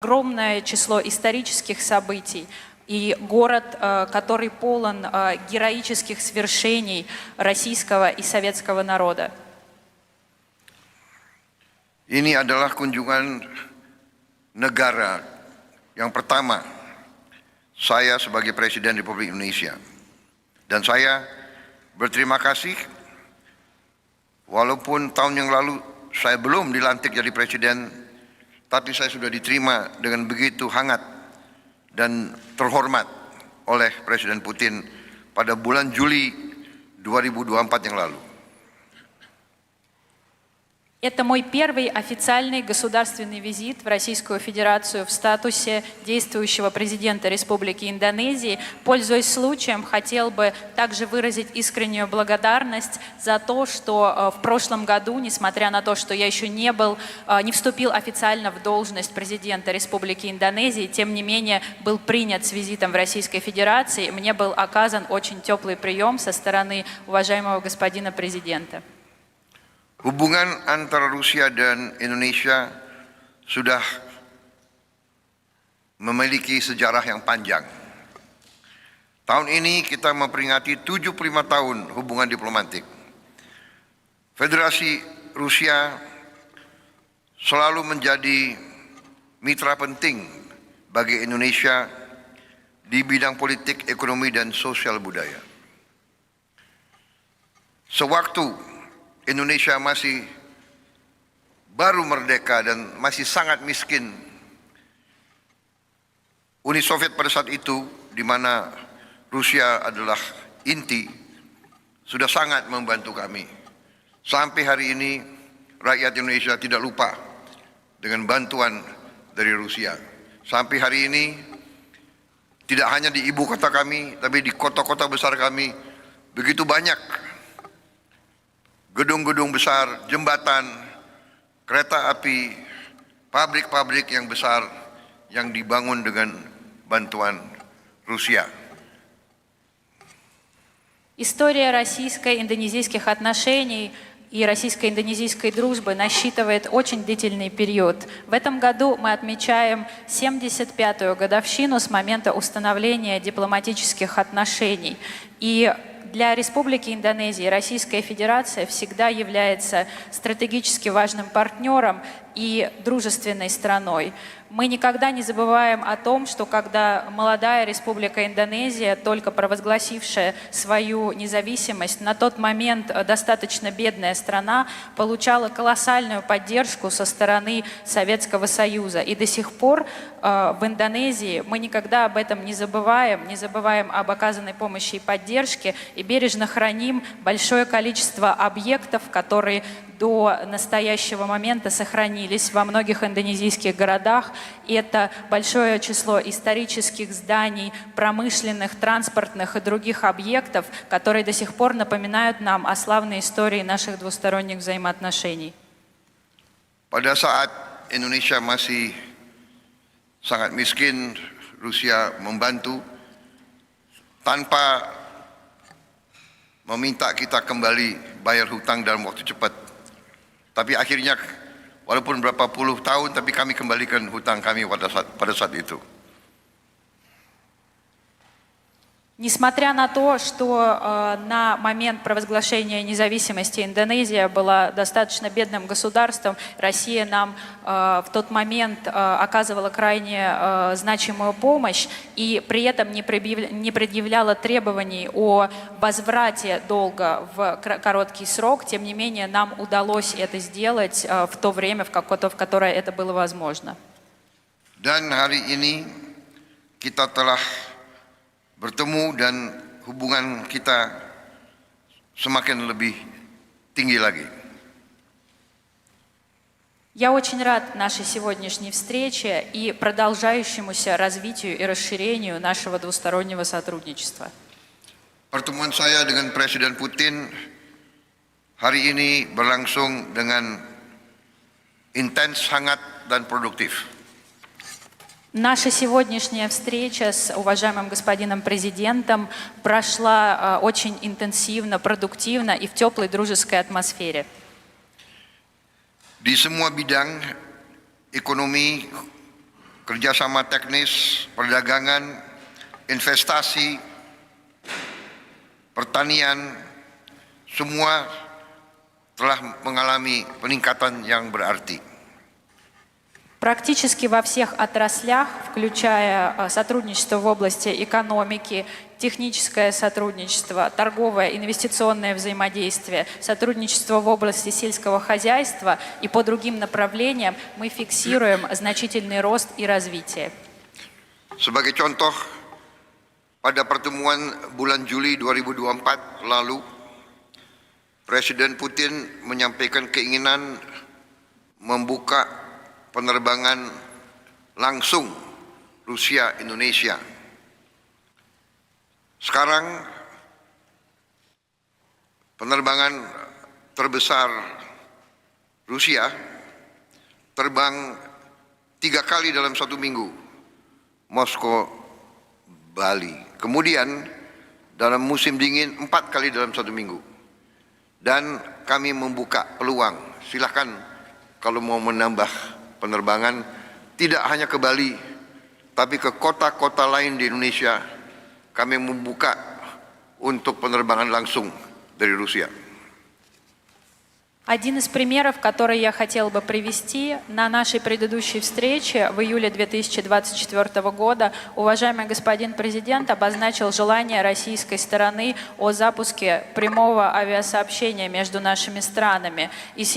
огромное число исторических событий и город, который полон героических свершений российского и советского народа. Ini adalah kunjungan negara yang pertama saya sebagai Presiden Republik Indonesia. Dan saya berterima kasih walaupun tahun yang lalu saya belum dilantik jadi Presiden, tapi saya sudah diterima dengan begitu hangat dan terhormat oleh Presiden Putin pada bulan Juli 2024 yang lalu. Это мой первый официальный государственный визит в Российскую Федерацию в статусе действующего президента Республики Индонезии. Пользуясь случаем, хотел бы также выразить искреннюю благодарность за то, что в прошлом году, несмотря на то, что я еще не вступил официально в должность президента Республики Индонезии, тем не менее был принят с визитом в Российской Федерации. Мне был оказан очень теплый прием со стороны уважаемого господина президента. Hubungan antara Rusia dan Indonesia sudah memiliki sejarah yang panjang. Tahun ini kita memperingati 75 tahun hubungan diplomatik. Federasi Rusia selalu menjadi mitra penting bagi Indonesia di bidang politik, ekonomi, dan sosial budaya. Sewaktu Indonesia masih baru merdeka dan masih sangat miskin, Uni Soviet pada saat itu, di mana Rusia adalah inti, sudah sangat membantu kami. Sampai hari ini, rakyat Indonesia tidak lupa dengan bantuan dari Rusia. Sampai hari ini, tidak hanya di ibu kota kami, tapi di kota-kota besar kami, begitu banyak gedung-gedung besar, jembatan, kereta api, pabrik-pabrik yang besar yang dibangun dengan bantuan Rusia. История российско-индонезийских отношений и российско-индонезийской дружбы насчитывает очень длительный период. В этом году мы отмечаем 75-ю годовщину с момента установления дипломатических отношений. И для Республики Индонезия Российская Федерация всегда является стратегически важным партнером и дружественной страной. Мы никогда не забываем о том, что когда молодая Республика Индонезия, только провозгласившая свою независимость, на тот момент достаточно бедная страна, получала колоссальную поддержку со стороны Советского Союза. И до сих пор в Индонезии мы никогда об этом не забываем об оказанной помощи и поддержке, и бережно храним большое количество объектов, которые до настоящего момента сохранились во многих индонезийских городах. И это большое число исторических зданий, промышленных, транспортных и других объектов, которые до сих пор напоминают нам о славной истории наших двусторонних взаимоотношений. Pada saat Indonesia masih sangat miskin, Rusia membantu tanpa meminta kita kembali bayar hutang dalam waktu cepat. Tapi akhirnya, walaupun berapa puluh tahun, tapi kami kembalikan hutang kami pada saat itu. Несмотря на то, что на момент провозглашения независимости Индонезия была достаточно бедным государством, Россия нам в тот момент оказывала крайне значимую помощь и при этом не предъявляла требований о возврате долга в короткий срок. Тем не менее, нам удалось это сделать в то время, в которое это было возможно. Dan hari ini kita telah bertemu dan hubungan kita semakin lebih tinggi lagi. Я очень рад нашей сегодняшней встрече и продолжающемуся развитию и расширению нашего двустороннего сотрудничества. Pertemuan saya dengan Presiden Putin hari ini berlangsung dengan intens, hangat, dan produktif. Наша сегодняшняя встреча с уважаемым господином президентом прошла очень интенсивно, продуктивно и в теплой дружеской атмосфере. Di semua bidang ekonomi, kerjasama teknis, perdagangan, investasi, pertanian, semua telah mengalami peningkatan yang berarti. Практически во всех отраслях, включая сотрудничество в области экономики, техническое сотрудничество, торговое, инвестиционное взаимодействие, сотрудничество в области сельского хозяйства и по другим направлениям, мы фиксируем значительный рост и развитие. Sebagai contoh, pada pertemuan bulan Juli 2024 lalu, Presiden Putin menyampaikan keinginan membuka penerbangan langsung Rusia-Indonesia. Sekarang penerbangan terbesar Rusia terbang 3 kali dalam 1 minggu, Moskow, Bali. Kemudian dalam musim dingin 4 kali dalam 1 minggu. Dan kami membuka peluang, silahkan kalau mau menambah penerbangan tidak hanya ke Bali, tapi ke kota-kota lain di Indonesia, kami membuka untuk penerbangan langsung dari Rusia. Один из примеров, который я хотела бы привести, на нашей предыдущей встрече в июле 2024 года уважаемый господин президент обозначил желание российской стороны о запуске прямого авиасообщения между нашими странами. И